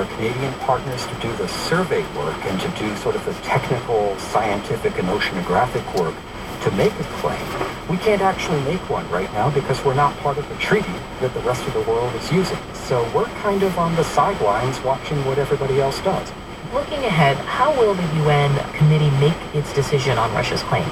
our Canadian partners to do the survey work and to do sort of the technical, scientific, and oceanographic work to make a claim. We can't actually make one right now because we're not part of the treaty that the rest of the world is using. So we're kind of on the sidelines watching what everybody else does. Looking ahead, how will the UN committee make its decision on Russia's claim?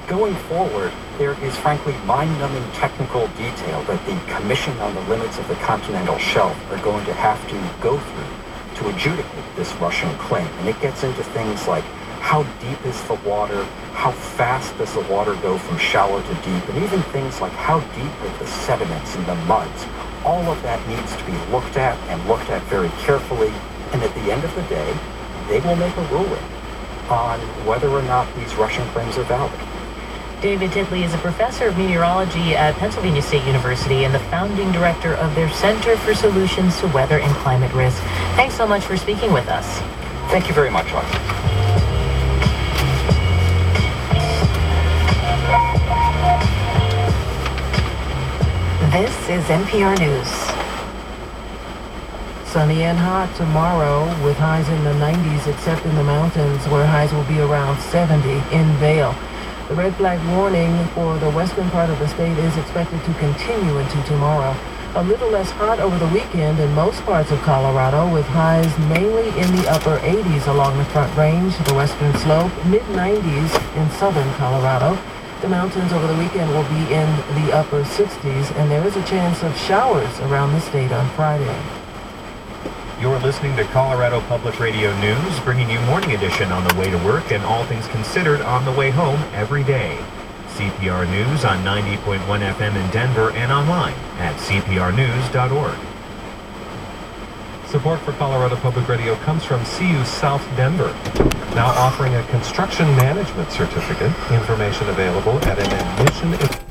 Going forward, there is frankly mind-numbing technical detail that the Commission on the Limits of the Continental Shelf are going to have to go through to adjudicate this Russian claim. And it gets into things like how deep is the water, how fast does the water go from shallow to deep, and even things like how deep are the sediments and the muds. All of that needs to be looked at and looked at very carefully. And at the end of the day, they will make a ruling on whether or not these Russian claims are valid. David Titley is a professor of meteorology at Pennsylvania State University and the founding director of their Center for Solutions to Weather and Climate Risk. Thanks so much for speaking with us. Thank you very much, Audrey. This is NPR News. Sunny and hot tomorrow with highs in the 90s except in the mountains where highs will be around 70 in Vail. The red flag warning for the western part of the state is expected to continue into tomorrow. A little less hot over the weekend in most parts of Colorado with highs mainly in the upper 80s along the Front Range, the western slope, mid-90s in southern Colorado. The mountains over the weekend will be in the upper 60s and there is a chance of showers around the state on Friday. You're listening to Colorado Public Radio News, bringing you Morning Edition on the way to work and all things considered on the way home every day. CPR News on 90.1 FM in Denver and online at cprnews.org. Support for Colorado Public Radio comes from CU South Denver, now offering a construction management certificate. Information available at an admission